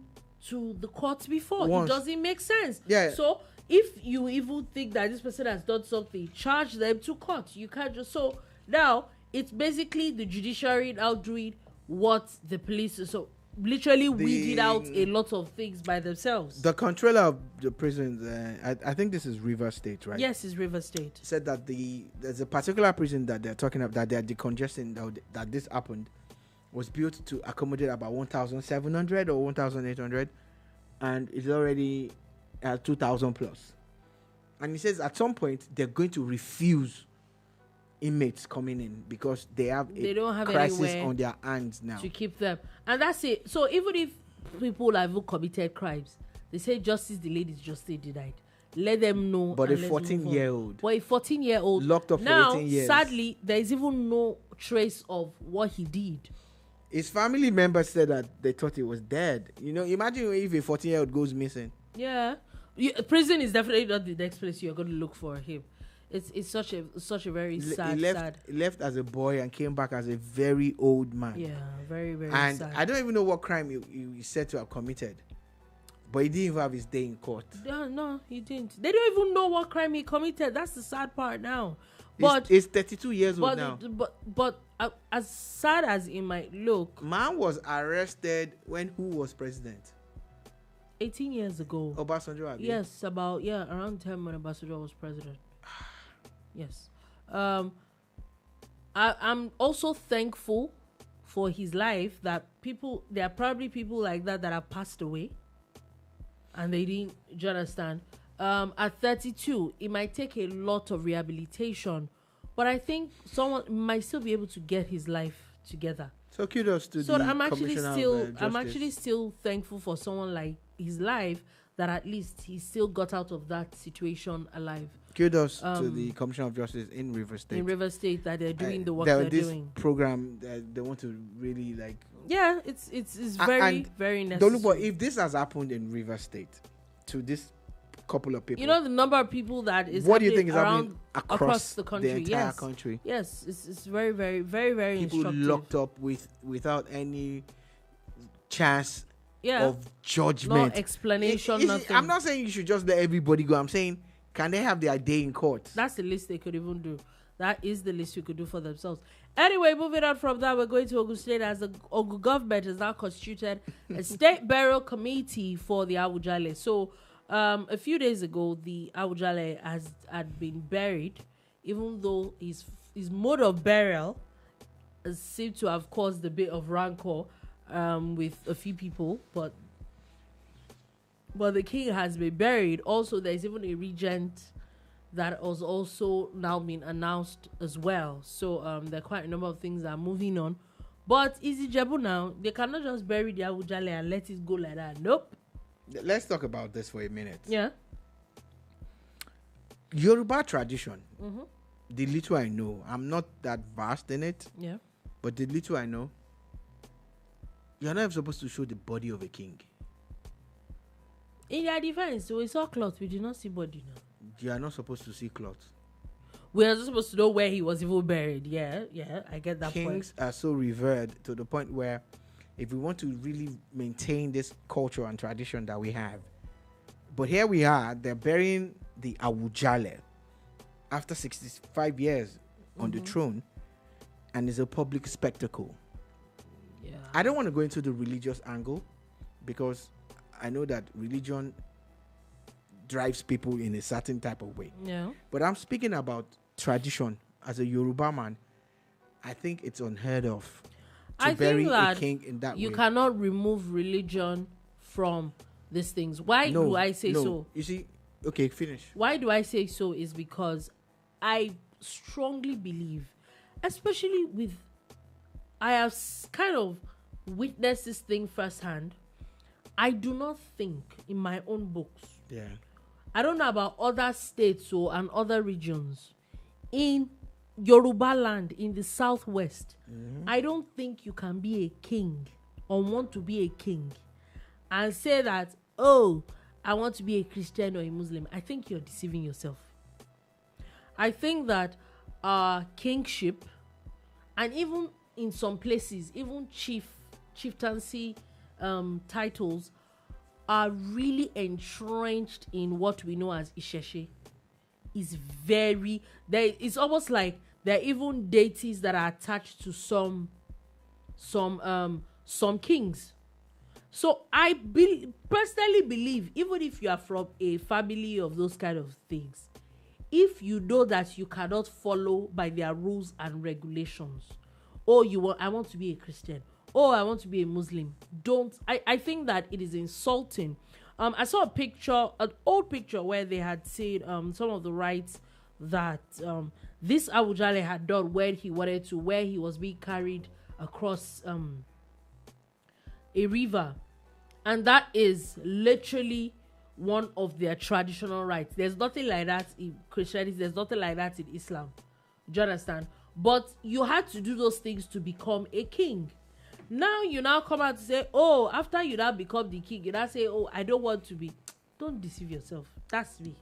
to the courts before. It doesn't make sense. Yeah. So if you even think that this person has done something, charge them to court. You can't just... So now it's basically the judiciary now doing what the police... So literally weeded out a lot of things by themselves. The controller of the prisons, I think this is River State, right? Yes, it's River State. Said that there's a particular prison that they're talking about, that they're decongesting, that this happened, was built to accommodate about 1,700 or 1,800, and it's already at 2,000 plus. And he says at some point they're going to refuse inmates coming in because they don't have crisis on their hands now to keep them, and that's it. So even if people have committed crimes, they say justice delayed is justice denied. Let them know. But a 14-year-old locked up for 18 years. Sadly, there is even no trace of what he did. His family members said that they thought he was dead. You know, imagine if a 14-year-old goes missing. Yeah. Prison is definitely not the next place you're going to look for him. It's such a very sad. He left as a boy and came back as a very old man. Yeah, very, very and sad. I don't even know what crime he said to have committed. But he didn't even have his day in court. No, he didn't. They don't even know what crime he committed. That's the sad part now. But he's 32 years old now. But as sad as it might look, man was arrested when who was president? 18 years ago. Obasanjo, abi? Yes, around the time when Obasanjo was president. Yes. I'm also thankful for his life that there are probably people like that have passed away and they didn't. Do you understand? At 32, it might take a lot of rehabilitation, but I think someone might still be able to get his life together. So kudos to the Commissioner of Justice. I'm actually still thankful for someone like his life that at least he still got out of that situation alive. Kudos to the Commissioner of Justice in Rivers State. In Rivers State, that they're doing the work they're doing. This program, they want to really like. Yeah, it's very, very necessary. Dolupo, if this has happened in Rivers State to this couple of people, you know the number of people that is. What do you think is happening across the country? The entire country. Yes, it's very, very, very, very people instructive. Locked up without any chance of judgment, no explanation, nothing. I'm not saying you should just let everybody go. I'm saying, can they have their day in court? That's the least they could even do. That is the least you could do for themselves. Anyway, moving on from that, we're going to Ogun State, as the Ogun government has now constituted a state burial committee for the Awujale. So, a few days ago, the Awujale had been buried, even though his mode of burial seemed to have caused a bit of rancor with a few people, but the king has been buried. Also, there's even a regent that has also now been announced as well. So there are quite a number of things that are moving on. But Easy Jebu now, they cannot just bury the Awujale and let it go like that. Nope. Let's talk about this for a minute. Yeah. Yoruba tradition. Mm-hmm. The little I know, I'm not that vast in it. Yeah. But the little I know, you're not supposed to show the body of a king. In their defense, we saw cloth, we did not see body now. You are not supposed to see cloth. We are just supposed to know where he was even buried. Yeah, I get that point. Kings are so revered to the point where if we want to really maintain this culture and tradition that we have, but here we are, they're burying the Awujale after 65 years on the throne, and it's a public spectacle. Yeah. I don't want to go into the religious angle because I know that religion drives people in a certain type of way. Yeah. But I'm speaking about tradition. As a Yoruba man, I think it's unheard of to bury a king in that way. You cannot remove religion from these things. Why do I say so? You see, okay, finish. Why do I say so is because I strongly believe, especially with, I have kind of witnessed this thing firsthand. I do not think in my own books. Yeah. I don't know about other states and other regions. In Yoruba land, in the southwest, I don't think you can be a king or want to be a king and say that, oh, I want to be a Christian or a Muslim. I think you're deceiving yourself. I think that kingship, and even in some places, even chieftaincy titles are really entrenched in what we know as Isheshe. It's almost like there are even deities that are attached to some kings. So I personally believe, even if you are from a family of those kind of things, if you know that you cannot follow by their rules and regulations, or I want to be a Christian, or I want to be a Muslim, I think that it is insulting. I saw an old picture where they had said some of the rites that this Awujale had done where he was being carried across a river, and that is literally one of their traditional rites. There's nothing like that in Christianity. There's nothing like that in Islam. Do you understand? But you had to do those things to become a king. Now you now come out to say, oh, after you now become the king, you now say, oh, I don't want to be. Don't deceive yourself. That's me.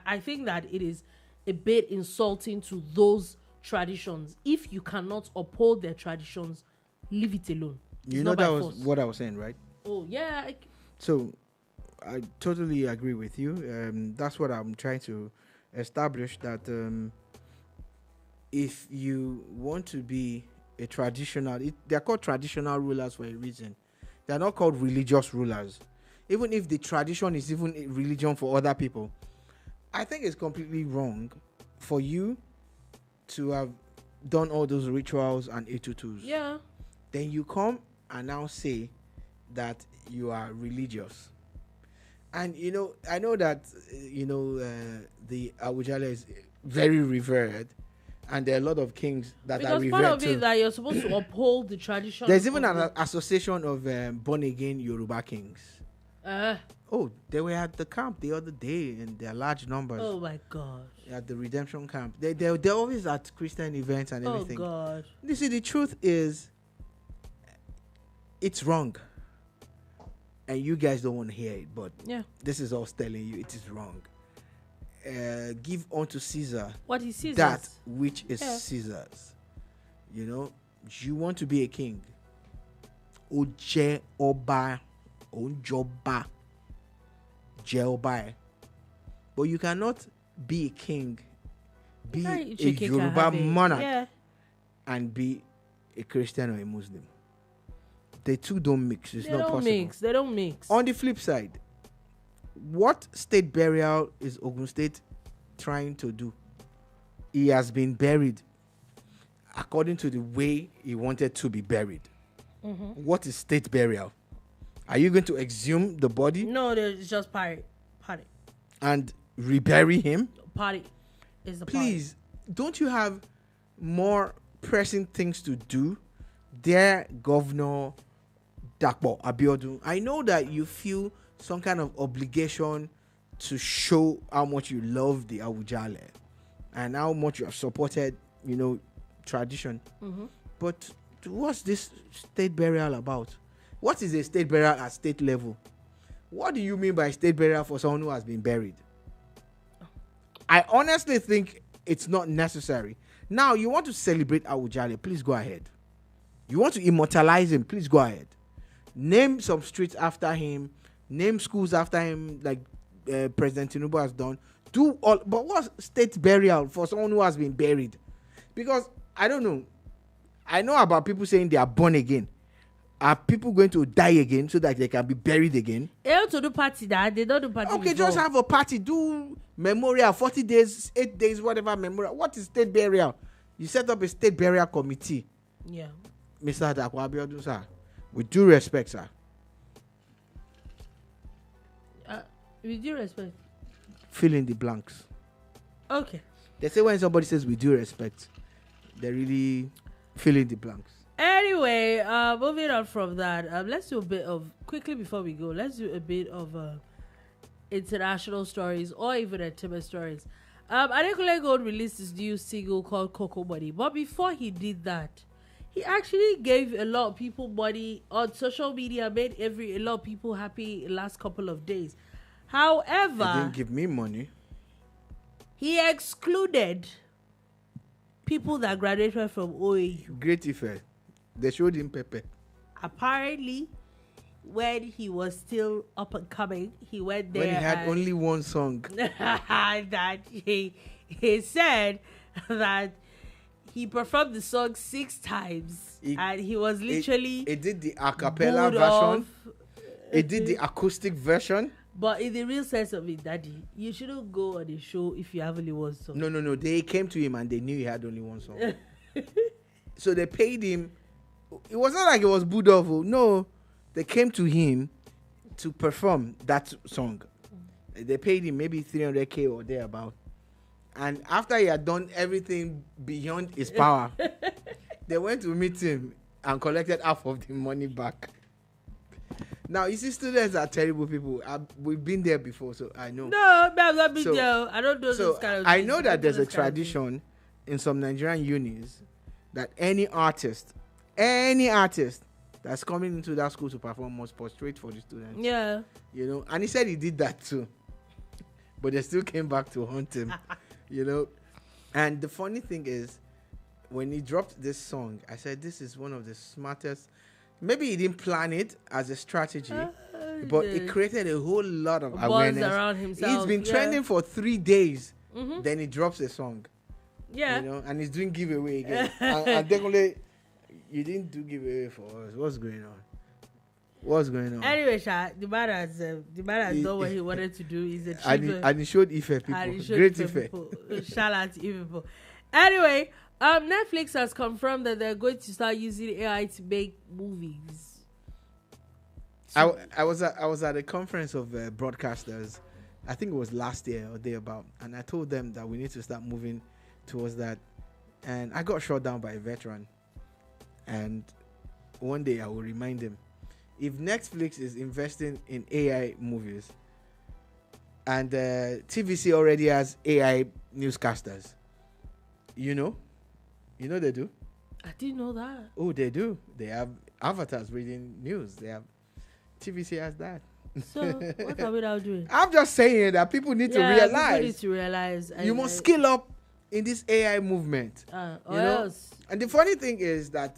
I think that it is a bit insulting to those traditions. If you cannot uphold their traditions, leave it alone. You know that was what I was saying, right? Oh, yeah. So I totally agree with you. That's what I'm trying to establish, that if you want to be a traditional, they're called traditional rulers for a reason. They're not called religious rulers. Even if the tradition is even a religion for other people, I think it's completely wrong for you to have done all those rituals and etutus. Yeah. Then you come and now say that you are religious. And, you know, I know that, the Awujale is very revered. And there are a lot of kings that are revered too. Because part of it that you're supposed to uphold the tradition. There's even an association of born-again Yoruba kings. They were at the camp the other day in their large numbers. Oh, my God. At the redemption camp. They're always at Christian events and everything. Oh, God. You see, the truth is, it's wrong. And you guys don't want to hear it, but this is us telling you it is wrong. Give unto Caesar what is Caesar's? That which is Caesar's. You know, you want to be a king. Oje Oba, Ojoba, Jeoba. But you cannot be a king, be a Yoruba monarch, and be a Christian or a Muslim. The two don't mix. It's not possible. They don't mix. On the flip side, what state burial is Ogun State trying to do? He has been buried according to the way he wanted to be buried. Mm-hmm. What is state burial? Are you going to exhume the body? No, it's just party. And rebury him? Party is the Please, don't you have more pressing things to do? Dear Governor Dakpo Abiodun, I know that you feel some kind of obligation to show how much you love the Awujale and how much you have supported, tradition. Mm-hmm. But what's this state burial about? What is a state burial at state level? What do you mean by state burial for someone who has been buried? I honestly think it's not necessary. Now, you want to celebrate Awujale, please go ahead. You want to immortalize him, please go ahead. Name some streets after him. Name schools after him, like President Tinubu has done. Do all, but what's state burial for someone who has been buried? Because I don't know. I know about people saying they are born again. Are people going to die again so that they can be buried again? They don't do party that they don't do party. Okay, before. just have a party. Do memorial, 40 days, 8 days, whatever memorial. What is state burial? You set up a state burial committee. Yeah. Mr. Dakwa Abiodun, sir. With due respect, sir. With due respect. Fill in the blanks. Okay. They say when somebody says with due respect, they really fill in the blanks. Anyway, moving on from that, let's do a bit of, quickly before we go, let's do a bit of international stories or even intimate stories. Adekunle Gold released his new single called Cocoa Money. But before he did that, he actually gave a lot of people money on social media, made a lot of people happy last couple of days. However, he didn't give me money. He excluded people that graduated from OAU. Great effect. They showed him Pepe. Apparently, when he was still up and coming, he went there. When he had only one song. That he said that he performed the song 6 times. And he was literally... He did the a cappella version. He did the acoustic version. But in the real sense of it, Daddy, you shouldn't go on a show if you have only one song. No. They came to him and they knew he had only one song. So they paid him. It was not like it was Budov. No. They came to him to perform that song. They paid him maybe 300K or thereabout. And after he had done everything beyond his power, they went to meet him and collected half of the money back. Now, you see, students are terrible people. We've been there before, so I know. No, I've not been there. I don't do this kind of thing. I know that there's a tradition in some Nigerian unis that any artist that's coming into that school to perform must prostrate for the students. Yeah. You know, and he said he did that too. But they still came back to hunt him. You know. And the funny thing is, when he dropped this song, I said, this is one of the smartest. Maybe he didn't plan it as a strategy, but it created a whole lot of awareness around himself. He's been trending for 3 days. Then he drops a song. Yeah. You know, and he's doing giveaway again. and definitely, you didn't do giveaway for us. What's going on? What's going on? Anyway, the man has done what he wanted to do. He's a and he showed Ife people. Great Ife. Shout out to Ife people. Anyway, Netflix has confirmed that they're going to start using AI to make movies. So I was at a conference of broadcasters. I think it was last year or day about, and I told them that we need to start moving towards that. And I got shot down by a veteran. And one day I will remind him, if Netflix is investing in AI movies, and TVC already has AI newscasters, you know they do. I didn't know that. Oh, they do. They have avatars reading news. They have TVC has that. So what are we now doing? I'm just saying that people need to realize. People need to realize. You must skill up in this AI movement. Or else. And the funny thing is that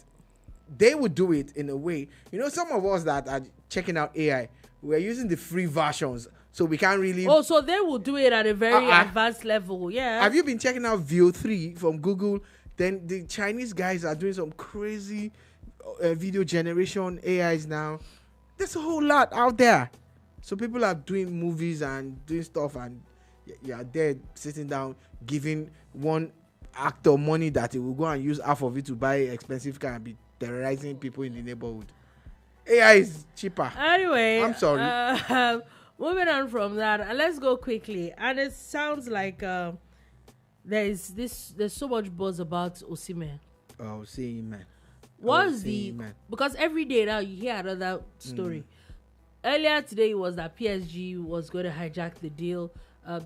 they would do it in a way. You know, some of us that are checking out AI, we're using the free versions, so we can't really. Oh, so they will do it at a very advanced level. Yeah. Have you been checking out VO3 from Google? Then the Chinese guys are doing some crazy video generation AIs now. There's a whole lot out there. So people are doing movies and doing stuff, and you're there sitting down giving one actor money that he will go and use half of it to buy an expensive car and be terrorizing people in the neighborhood. AI is cheaper. Anyway, I'm sorry. Moving on from that, and let's go quickly. And it sounds like there's so much buzz about Osimhen. Oh, see, man. Because every day now you hear another story. Earlier today was that PSG was going to hijack the deal.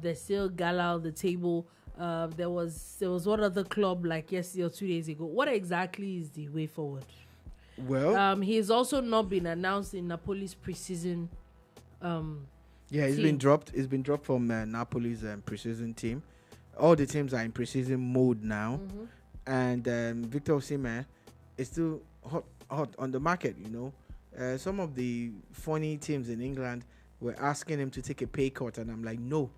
There's still gala on the table. There was one other club like yesterday or 2 days ago. What exactly is the way forward? Well, he has also not been announced in Napoli's preseason. He's been dropped. He's been dropped from Napoli's preseason team. All the teams are in preseason mode now, and Victor Osimhen is still hot on the market. You know, some of the funny teams in England were asking him to take a pay cut, and I'm like, no.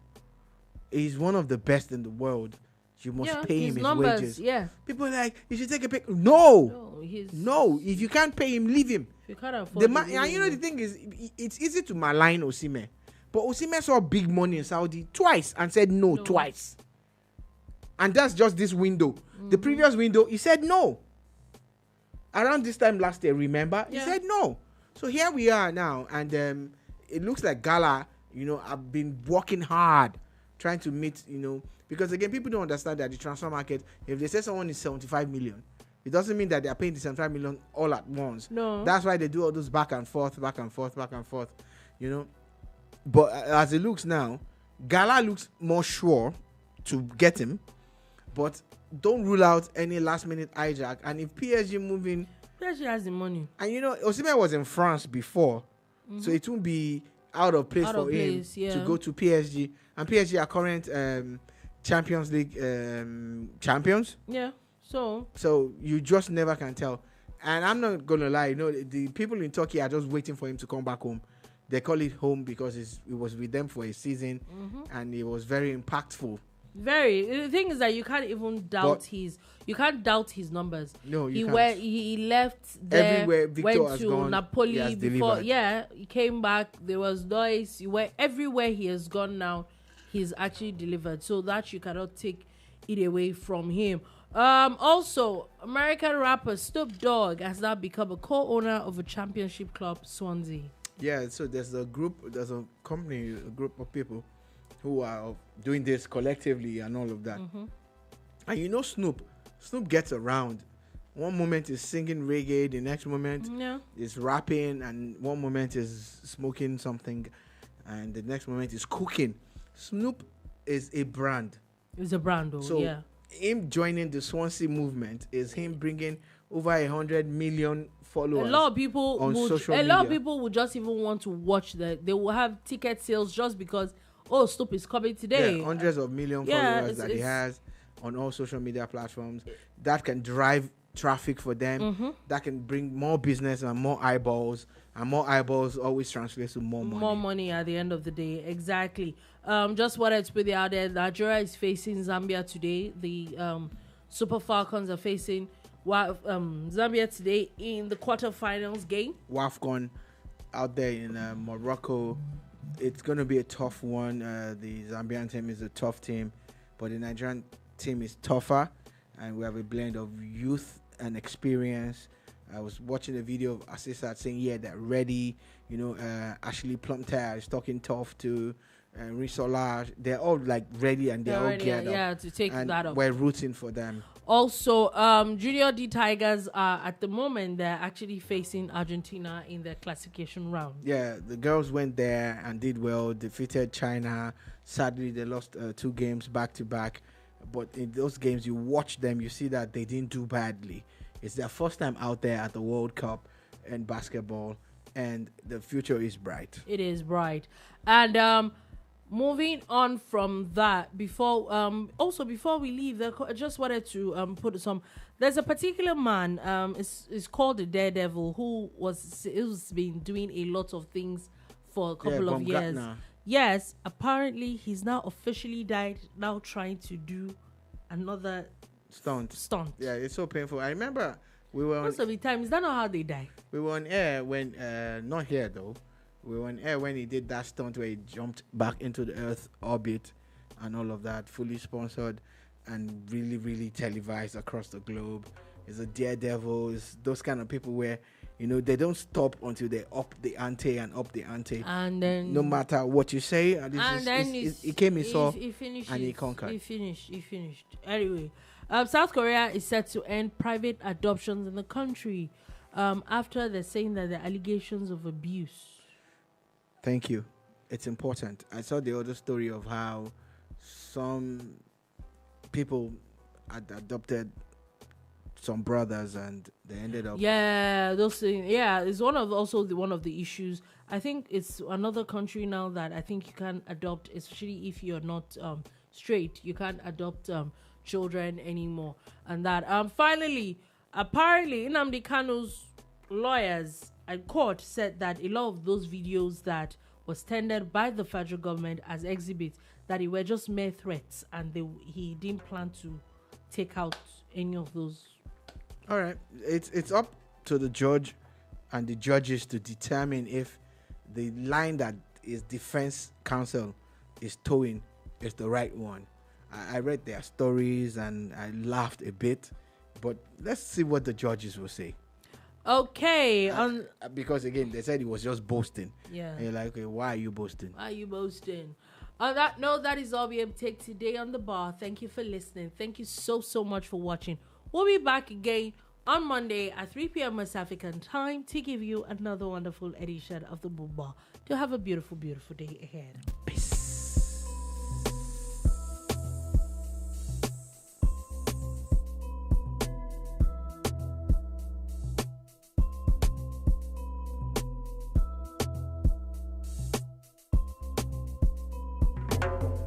He's one of the best in the world. You must pay him his numbers, wages. Yeah. People are like, you should take a pay. No. No. If you can't pay him, leave him. You can't afford and you know the thing is, it's easy to malign Osimhen, but Osimhen saw big money in Saudi twice and said no twice. And that's just this window. The previous window, he said no. Around this time last year, remember? He said no. So here we are now, and it looks like Gala, you know, have been working hard trying to meet, you know, because again, people don't understand that the transfer market, if they say someone is 75 million, it doesn't mean that they are paying the 75 million all at once. No. That's why they do all those back and forth, you know. But as it looks now, Gala looks more sure to get him, but don't rule out any last minute hijack. And if PSG moving, PSG has the money. And you know, Osimhen was in France before, so it won't be out of place for him to go to PSG. And PSG are current Champions League champions. Yeah. So you just never can tell. And I'm not gonna lie, you know, the people in Turkey are just waiting for him to come back home. They call it home because it was with them for a season, and it was very impactful. The thing is that you can't even doubt his numbers. No, you can't. He left there, everywhere Victor went has to gone, Napoli before. Delivered. Yeah, he came back. There was noise. Everywhere he has gone now, he's actually delivered. So that you cannot take it away from him. Also, American rapper Snoop Dogg has now become a co-owner of a championship club, Swansea. Yeah, so there's a group of people who are doing this collectively and all of that. And you know Snoop gets around. One moment is singing reggae, the next moment is rapping, and one moment is smoking something, and the next moment is cooking. Snoop is a brand. It's a brand, him joining the Swansea movement is him bringing over 100 million followers. A lot of people on social media. A lot of people would just even want to watch they will have ticket sales just because Stoop is coming today. Yeah, hundreds of million followers that he has on all social media platforms. That can drive traffic for them. That can bring more business and more eyeballs. And more eyeballs always translates to more money. More money at the end of the day. Exactly. Just wanted to put it out there. Nigeria is facing Zambia today. The Super Falcons are facing Zambia today in the quarterfinals game. WAFCON out there in Morocco. It's going to be a tough one. The Zambian team is a tough team, but the Nigerian team is tougher, and we have a blend of youth and experience. I was watching a video of Asisa saying, yeah, they're ready. Ashley Plumter is talking tough to Sola. They're all like ready and they're all geared up. Yeah, to take and that up. We're rooting for them. Also, Junior D Tigers are at the moment they're actually facing Argentina in their classification round. Yeah, the girls went there and did well, defeated China. Sadly, they lost 2 games back to back. But in those games, you watch them, you see that they didn't do badly. It's their first time out there at the World Cup in basketball, and the future is bright. It is bright. And moving on from that, before we leave, I just wanted to put some. There's a particular man, is called the Daredevil, who was been doing a lot of things for a couple of years. Yes, apparently he's now officially died. Now trying to do another stunt. Yeah, it's so painful. I remember we were most of the time. Is that not how they die? We were on air when not here though. We were on air when he did that stunt where he jumped back into the Earth orbit and all of that, fully sponsored and really, really televised across the globe. He's a daredevil. It's those kind of people where, they don't stop until they up the ante. And then no matter what you say, he came, he saw, and he conquered. He finished. Anyway, South Korea is set to end private adoptions in the country after they're saying that the allegations of abuse. Thank you. It's important. I saw the other story of how some people had adopted some brothers and they ended up. Yeah, those things. Yeah, it's one of the issues. I think it's another country now that I think you can adopt, especially if you're not straight. You can't adopt children anymore. And that finally, apparently, Nnamdi Kano's lawyers and court said that a lot of those videos that was tendered by the federal government as exhibits, that it were just mere threats, and he didn't plan to take out any of those. All right, it's up to the judge and the judges to determine if the line that his defense counsel is towing is the right one. I read their stories and I laughed a bit, but let's see what the judges will say. Okay. Because again, they said he was just boasting. Yeah. And you're like, okay, why are you boasting? On that note, that is all we have to take today on The Bar. Thank you for listening. Thank you so much for watching. We'll be back again on Monday at 3 p.m. West African time to give you another wonderful edition of The Bar. To have a beautiful, beautiful day ahead.